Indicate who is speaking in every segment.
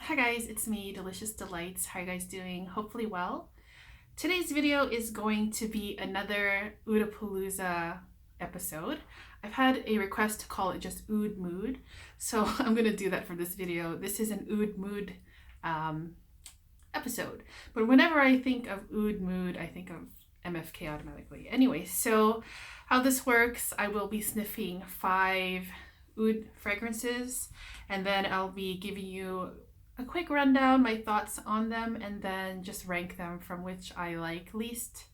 Speaker 1: Hi guys, it's me, Delicious Delights. How are you guys doing? Hopefully well. Today's video is going to be another Oodapalooza episode. I've had a request to call it just Ood Mood, so I'm going to do that for this video. This is an Ood Mood episode, but whenever I think of Ood Mood, I think of MFK automatically. Anyway, so how this works, I will be sniffing 5 oud fragrances, and then I'll be giving you a quick rundown, my thoughts on them, and then just rank them from which I like least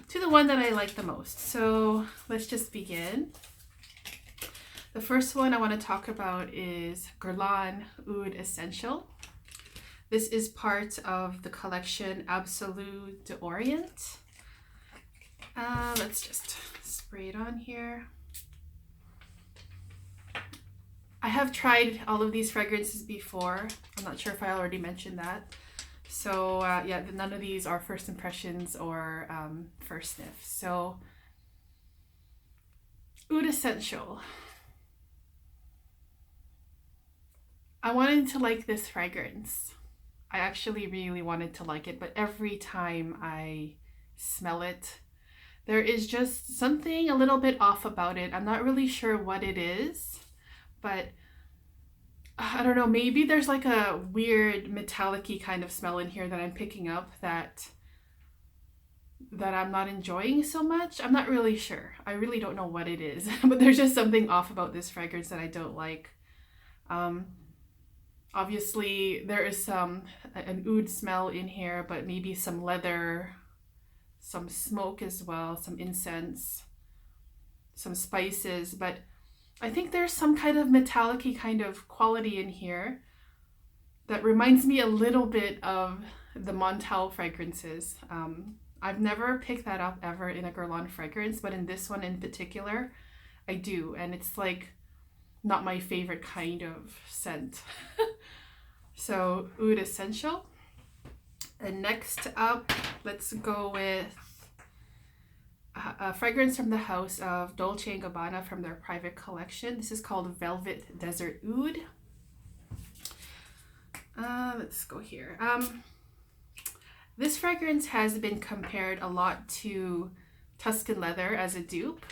Speaker 1: to the one that I like the most. So let's just begin. The first one I want to talk about is Guerlain Oud Essential. This is part of the collection Absolu d'Orient. Let's just spray it on here. I have tried all of these fragrances before. I'm not sure if I already mentioned that. So yeah, none of these are first impressions or first sniff. So Oud Essential. I wanted to like this fragrance. I actually really wanted to like it, but every time I smell it, there is just something a little bit off about it. I'm not really sure what it is, but I don't know, maybe there's like a weird metallic-y kind of smell in here that I'm picking up that I'm not enjoying so much. I'm not really sure. I really don't know what it is, but there's just something off about this fragrance that I don't like. Obviously there is an oud smell in here, but maybe some leather, some smoke as well, some incense, some spices, but I think there's some kind of metallic-y kind of quality in here that reminds me a little bit of the Montal fragrances. I've never picked that up ever in a Guerlain fragrance, but in this one in particular, I do. And it's like not my favorite kind of scent. So Oud Essential. And next up, let's go with a fragrance from the house of Dolce & Gabbana from their private collection. This is called Velvet Desert Oud. Let's go here. This fragrance has been compared a lot to Tuscan Leather as a dupe.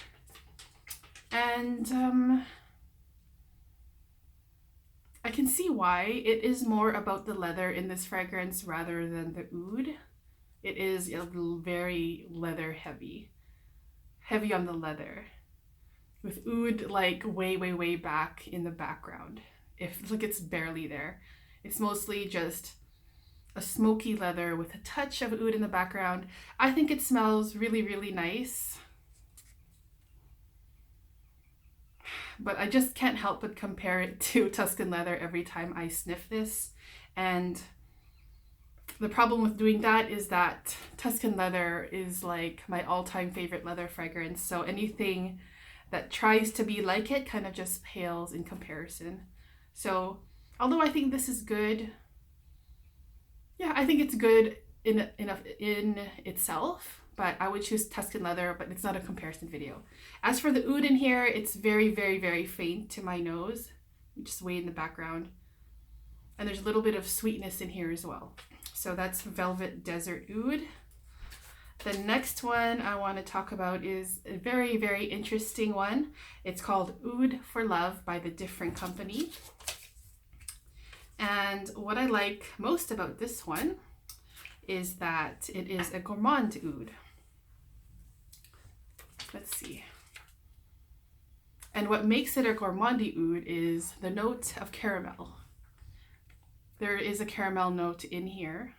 Speaker 1: And I can see why. It is more about the leather in this fragrance rather than the oud. It is very leather heavy on the leather, with oud like way back in the background. If like it's barely there. It's mostly just a smoky leather with a touch of oud in the background. I think it smells really nice, but I just can't help but compare it to Tuscan Leather every time I sniff this. And the problem with doing that is that Tuscan Leather is like my all-time favorite leather fragrance. So anything that tries to be like it kind of just pales in comparison. So although I think this is good, yeah, I think it's good in itself, but I would choose Tuscan Leather, but it's not a comparison video. As for the oud in here, it's very faint to my nose, just way in the background. And there's a little bit of sweetness in here as well. So that's Velvet Desert Oud. The next one I want to talk about is a very interesting one. It's called Oud for Love by The Different Company. And what I like most about this one is that it is a gourmand oud. Let's see. And what makes it a gourmandy oud is the note of caramel. There is a caramel note in here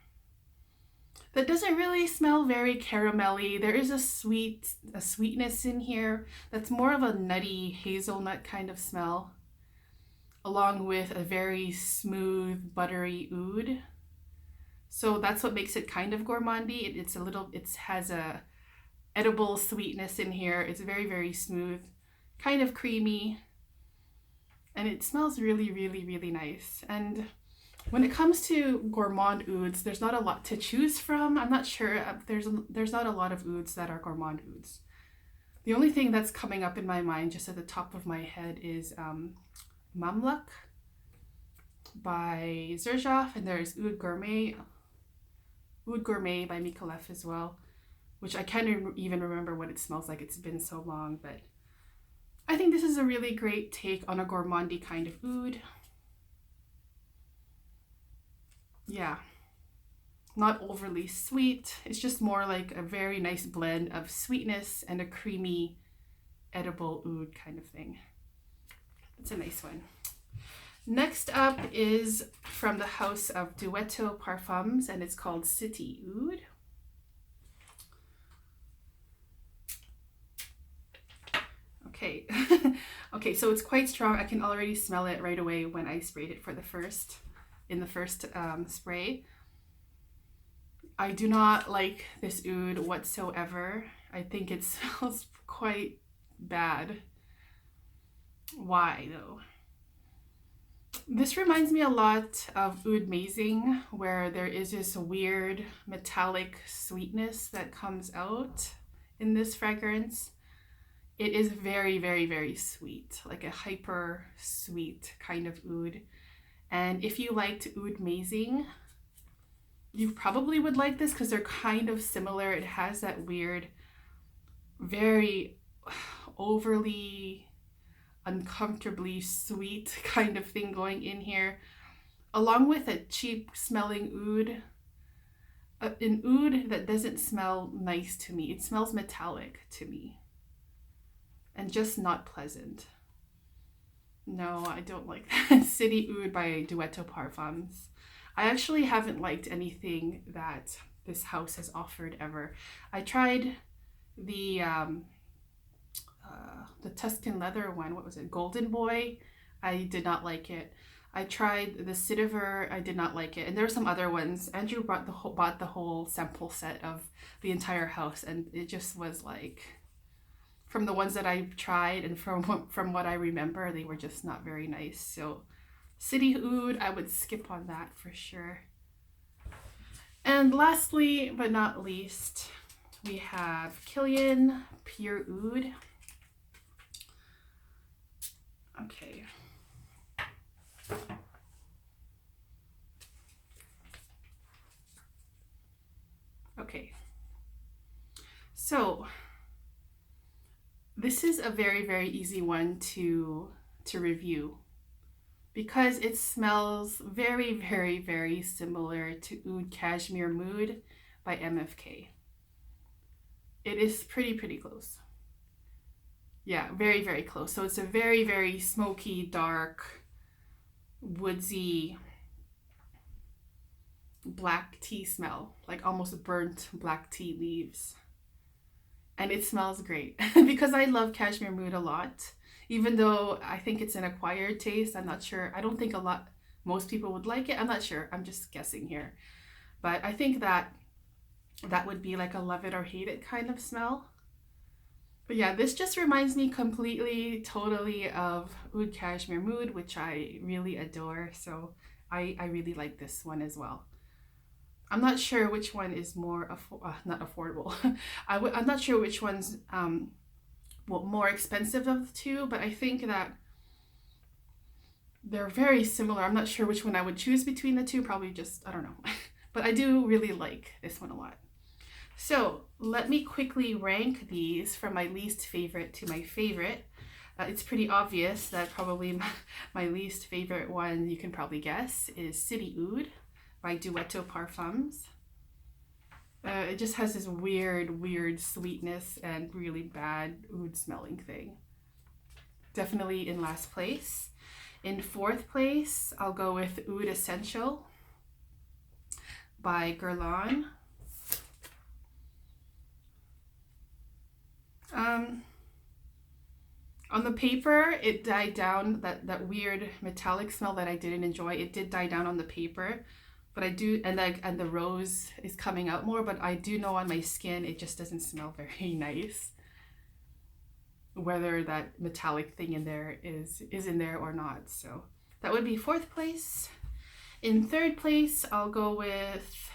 Speaker 1: that doesn't really smell very caramelly. There is a sweetness in here that's more of a nutty hazelnut kind of smell, along with a very smooth buttery oud. So that's what makes it kind of gourmandy. It has a edible sweetness in here. It's very smooth, kind of creamy, and it smells really nice. And when it comes to gourmand ouds, there's not a lot to choose from. I'm not sure. There's not a lot of ouds that are gourmand ouds. The only thing that's coming up in my mind just at the top of my head is Mamluk by Xerjoff, and there's Oud Gourmet by Mikolev as well, which I can't even remember what it smells like. It's been so long, but I think this is a really great take on a gourmandy kind of oud. Yeah, not overly sweet. It's just more like a very nice blend of sweetness and a creamy, edible oud kind of thing. It's a nice one. Next up is from the house of Duetto Parfums, and it's called City Oud. Okay, okay, so it's quite strong. I can already smell it right away when I sprayed it in the first spray. I do not like this oud whatsoever. I think it smells quite bad. Why though? This reminds me a lot of Oud Mazing, where there is this weird metallic sweetness that comes out in this fragrance. It is very, very, very sweet, like a hyper sweet kind of oud. And if you liked Oud Mazing, you probably would like this because they're kind of similar. It has that weird, very overly uncomfortably sweet kind of thing going in here, along with a cheap smelling oud. An oud that doesn't smell nice to me. It smells metallic to me and just not pleasant. No, I don't like that. City Oud by Duetto Parfums. I actually haven't liked anything that this house has offered ever. I tried the Tuscan leather one. What was it? Golden Boy. I did not like it. I tried the Citiver. I did not like it. And there were some other ones. Andrew bought the whole sample set of the entire house, and it just was like, from the ones that I tried and from what I remember, they were just not very nice. So City Oud, I would skip on that for sure. And lastly, but not least, we have Kilian Pure Oud. Okay. Okay. So this is a very, very easy one to review because it smells very, very, very similar to Oud Cashmere Mood by MFK. It is pretty close. Yeah, very, very close. So it's a very, very smoky, dark, woodsy black tea smell, like almost burnt black tea leaves. And it smells great because I love Cashmere Mood a lot. Even though I think it's an acquired taste, I'm not sure. I don't think most people would like it. I'm not sure. I'm just guessing here. But I think that would be like a love it or hate it kind of smell. But yeah, this just reminds me completely, totally of Oud Cashmere Mood, which I really adore. So I really like this one as well. I'm not sure which one is more not affordable. I'm not sure which one's more expensive of the two, but I think that they're very similar. I'm not sure which one I would choose between the two. Probably just, I don't know. But I do really like this one a lot. So let me quickly rank these from my least favorite to my favorite. It's pretty obvious that probably my least favorite one, you can probably guess, is City Oud by Duetto Parfums. It just has this weird sweetness and really bad oud smelling thing. Definitely in last place. In fourth place, I'll go with Oud Essential by Guerlain. On the paper, it died down. That weird metallic smell that I didn't enjoy, it did die down on the paper. But I do, and the rose is coming out more, but I do know on my skin it just doesn't smell very nice. Whether that metallic thing in there is in there or not. So that would be fourth place. In third place, I'll go with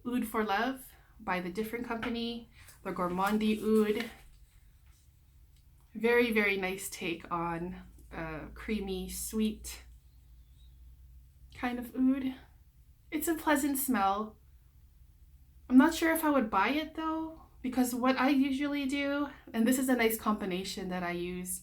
Speaker 1: Oud for Love by the Different Company, the Gourmandy Oud. Very, very nice take on a creamy, sweet kind of oud. It's a pleasant smell. I'm not sure if I would buy it though, because what I usually do, and this is a nice combination that I use,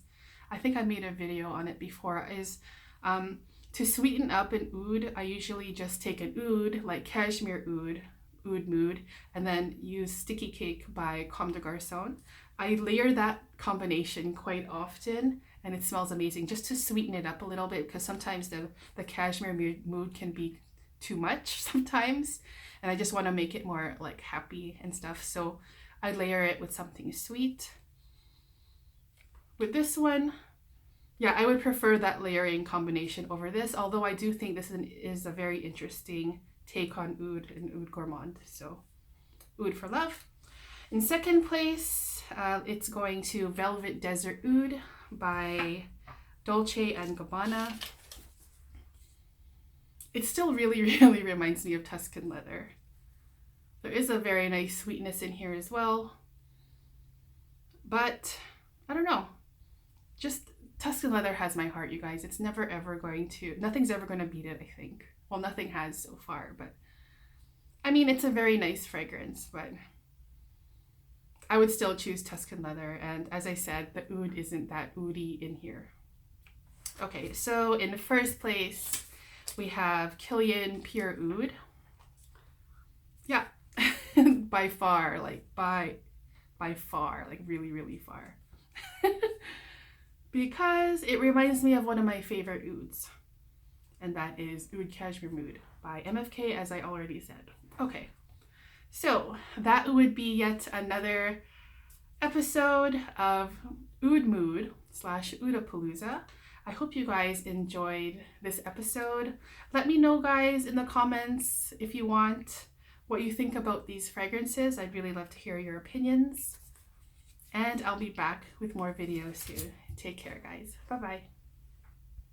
Speaker 1: I think I made a video on it before, is to sweeten up an oud, I usually just take an oud, like cashmere oud, Oud Mood, and then use Sticky Cake by Comme des Garçons. I layer that combination quite often and it smells amazing, just to sweeten it up a little bit, because sometimes the cashmere mood can be too much sometimes, and I just want to make it more like happy and stuff, so I layer it with something sweet. With this one, yeah, I would prefer that layering combination over this, although I do think this is a very interesting take on oud and oud gourmand. So Oud for Love. In second place, it's going to Velvet Desert Oud by Dolce & Gabbana. It still really, really reminds me of Tuscan Leather. There is a very nice sweetness in here as well. But I don't know. Just Tuscan Leather has my heart, you guys. It's never ever going to, nothing's ever going to beat it, I think. Well, nothing has so far, but I mean, it's a very nice fragrance, but I would still choose Tuscan Leather. And as I said, the oud isn't that oudy in here. Okay, so in the first place, we have Kilian Pure Oud. Yeah, by far, like by far, like really, really far. Because it reminds me of one of my favorite ouds, and that is Oud Cashmere Mood by MFK, as I already said. Okay, so that would be yet another episode of Oud Mood / Oudapalooza. I hope you guys enjoyed this episode. Let me know, guys, in the comments if you want, what you think about these fragrances. I'd really love to hear your opinions. And I'll be back with more videos soon. Take care, guys. Bye-bye.